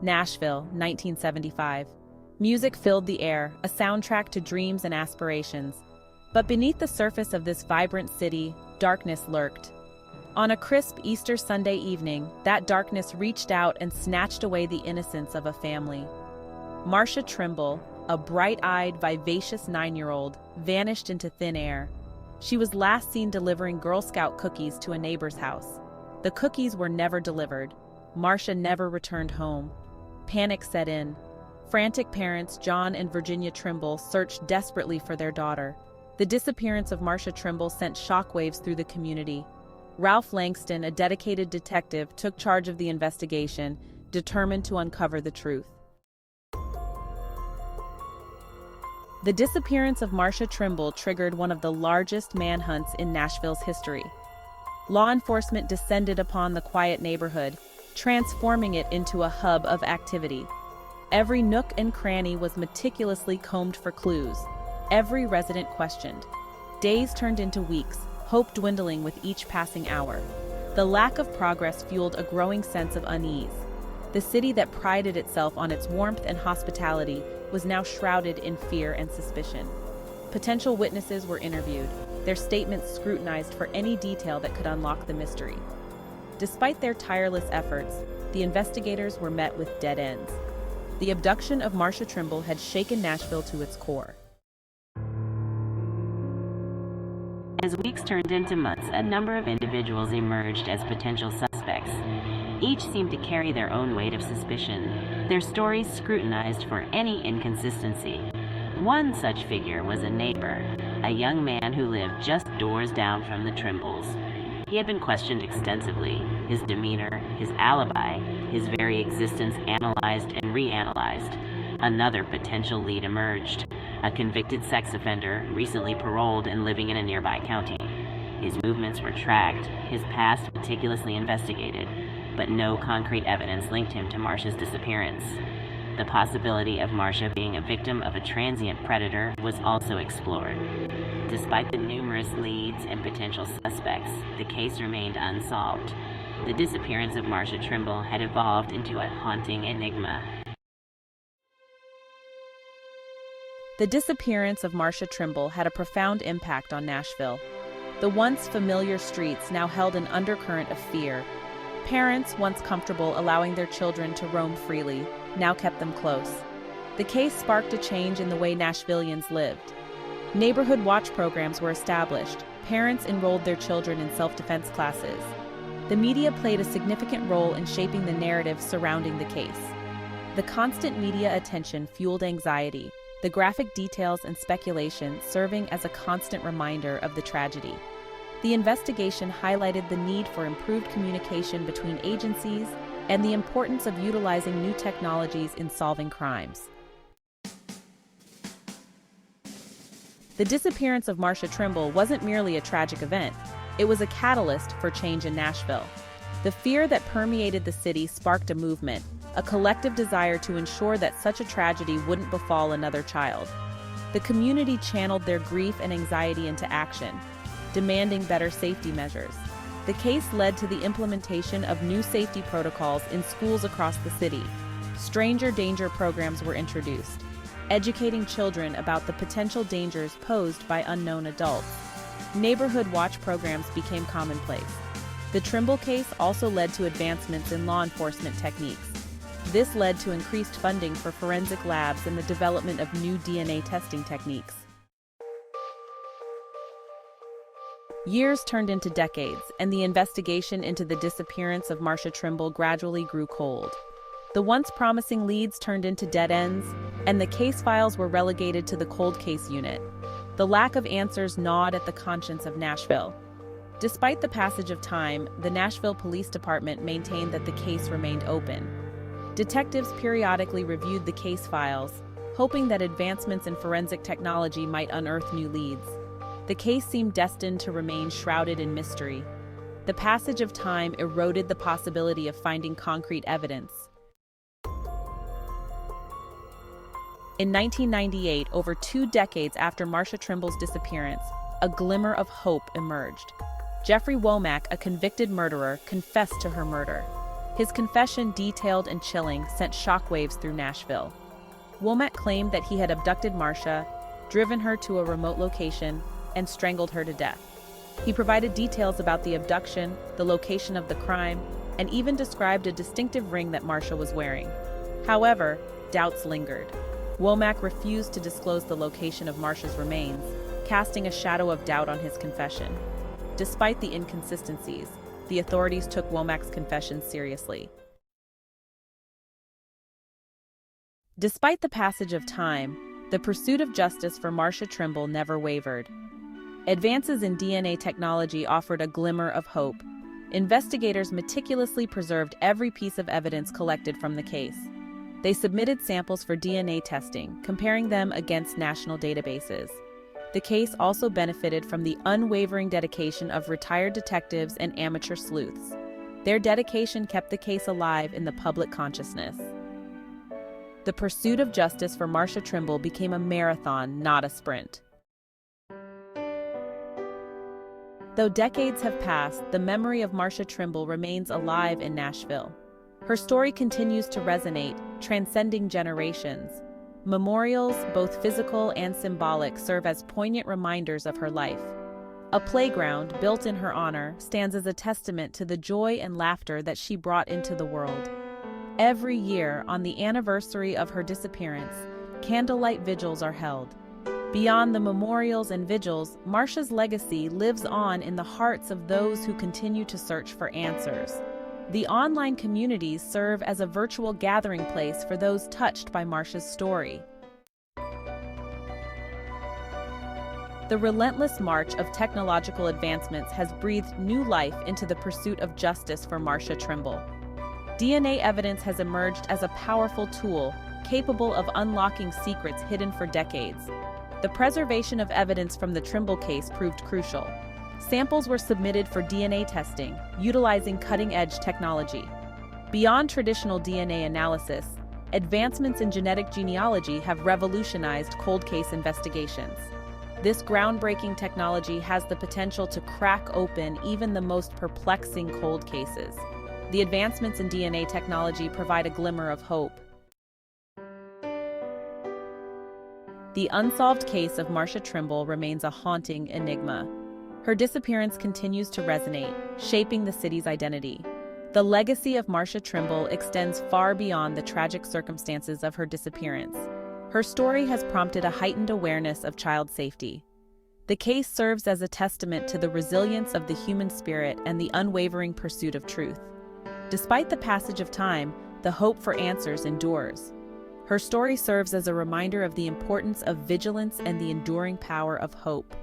Nashville, 1975. Music filled the air, a soundtrack to dreams and aspirations. But beneath the surface of this vibrant city, darkness lurked. On a crisp Easter Sunday evening, that darkness reached out and snatched away the innocence of a family. Marcia Trimble, a bright-eyed, vivacious 9-year-old, vanished into thin air. She was last seen delivering Girl Scout cookies to a neighbor's house. The cookies were never delivered. Marcia never returned home. Panic set in. Frantic parents John and Virginia Trimble searched desperately for their daughter. The disappearance of Marcia Trimble sent shockwaves through the community. Ralph Langston, a dedicated detective, took charge of the investigation, determined to uncover the truth. The disappearance of Marcia Trimble triggered one of the largest manhunts in Nashville's history. Law enforcement descended upon the quiet neighborhood, transforming it into a hub of activity. Every nook and cranny was meticulously combed for clues. Every resident questioned. Days turned into weeks, hope dwindling with each passing hour. The lack of progress fueled a growing sense of unease. The city that prided itself on its warmth and hospitality was now shrouded in fear and suspicion. Potential witnesses were interviewed, their statements scrutinized for any detail that could unlock the mystery. Despite their tireless efforts, the investigators were met with dead ends. The abduction of Marcia Trimble had shaken Nashville to its core. As weeks turned into months, a number of individuals emerged as potential suspects. Each seemed to carry their own weight of suspicion, their stories scrutinized for any inconsistency. One such figure was a neighbor, a young man who lived just doors down from the Trimbles. He had been questioned extensively, his demeanor, his alibi, his very existence analyzed and reanalyzed. Another potential lead emerged, a convicted sex offender, recently paroled and living in a nearby county. His movements were tracked, his past meticulously investigated, but no concrete evidence linked him to Marcia's disappearance. The possibility of Marcia being a victim of a transient predator was also explored. Despite the numerous leads and potential suspects, the case remained unsolved. The disappearance of Marcia Trimble had evolved into a haunting enigma. The disappearance of Marcia Trimble had a profound impact on Nashville. The once familiar streets now held an undercurrent of fear. Parents, once comfortable allowing their children to roam freely, now kept them close. The case sparked a change in the way Nashvillians lived. Neighborhood watch programs were established. Parents enrolled their children in self-defense classes. The media played a significant role in shaping the narrative surrounding the case. The constant media attention fueled anxiety, the graphic details and speculation serving as a constant reminder of the tragedy. The investigation highlighted the need for improved communication between agencies and the importance of utilizing new technologies in solving crimes. The disappearance of Marcia Trimble wasn't merely a tragic event, it was a catalyst for change in Nashville. The fear that permeated the city sparked a movement, a collective desire to ensure that such a tragedy wouldn't befall another child. The community channeled their grief and anxiety into action, demanding better safety measures. The case led to the implementation of new safety protocols in schools across the city. Stranger danger programs were introduced, educating children about the potential dangers posed by unknown adults. Neighborhood watch programs became commonplace. The Trimble case also led to advancements in law enforcement techniques. This led to increased funding for forensic labs and the development of new DNA testing techniques. Years turned into decades, and the investigation into the disappearance of Marcia Trimble gradually grew cold. The once promising leads turned into dead ends, and the case files were relegated to the cold case unit. The lack of answers gnawed at the conscience of Nashville. Despite the passage of time, the Nashville Police Department maintained that the case remained open. Detectives periodically reviewed the case files, hoping that advancements in forensic technology might unearth new leads. The case seemed destined to remain shrouded in mystery. The passage of time eroded the possibility of finding concrete evidence. In 1998, over 2 decades after Marcia Trimble's disappearance, a glimmer of hope emerged. Jeffrey Womack, a convicted murderer, confessed to her murder. His confession, detailed and chilling, sent shockwaves through Nashville. Womack claimed that he had abducted Marcia, driven her to a remote location, and strangled her to death. He provided details about the abduction, the location of the crime, and even described a distinctive ring that Marcia was wearing. However, doubts lingered. Womack refused to disclose the location of Marcia's remains, casting a shadow of doubt on his confession. Despite the inconsistencies, the authorities took Womack's confession seriously. Despite the passage of time, the pursuit of justice for Marcia Trimble never wavered. Advances in DNA technology offered a glimmer of hope. Investigators meticulously preserved every piece of evidence collected from the case. They submitted samples for DNA testing, comparing them against national databases. The case also benefited from the unwavering dedication of retired detectives and amateur sleuths. Their dedication kept the case alive in the public consciousness. The pursuit of justice for Marcia Trimble became a marathon, not a sprint. Though decades have passed, the memory of Marcia Trimble remains alive in Nashville. Her story continues to resonate, transcending generations. Memorials, both physical and symbolic, serve as poignant reminders of her life. A playground, built in her honor, stands as a testament to the joy and laughter that she brought into the world. Every year, on the anniversary of her disappearance, candlelight vigils are held. Beyond the memorials and vigils, Marcia's legacy lives on in the hearts of those who continue to search for answers. The online communities serve as a virtual gathering place for those touched by Marcia's story. The relentless march of technological advancements has breathed new life into the pursuit of justice for Marcia Trimble. DNA evidence has emerged as a powerful tool, capable of unlocking secrets hidden for decades. The preservation of evidence from the Trimble case proved crucial. Samples were submitted for DNA testing, utilizing cutting-edge technology. Beyond traditional DNA analysis, advancements in genetic genealogy have revolutionized cold case investigations. This groundbreaking technology has the potential to crack open even the most perplexing cold cases. The advancements in DNA technology provide a glimmer of hope. The unsolved case of Marcia Trimble remains a haunting enigma. Her disappearance continues to resonate, shaping the city's identity. The legacy of Marcia Trimble extends far beyond the tragic circumstances of her disappearance. Her story has prompted a heightened awareness of child safety. The case serves as a testament to the resilience of the human spirit and the unwavering pursuit of truth. Despite the passage of time, the hope for answers endures. Her story serves as a reminder of the importance of vigilance and the enduring power of hope.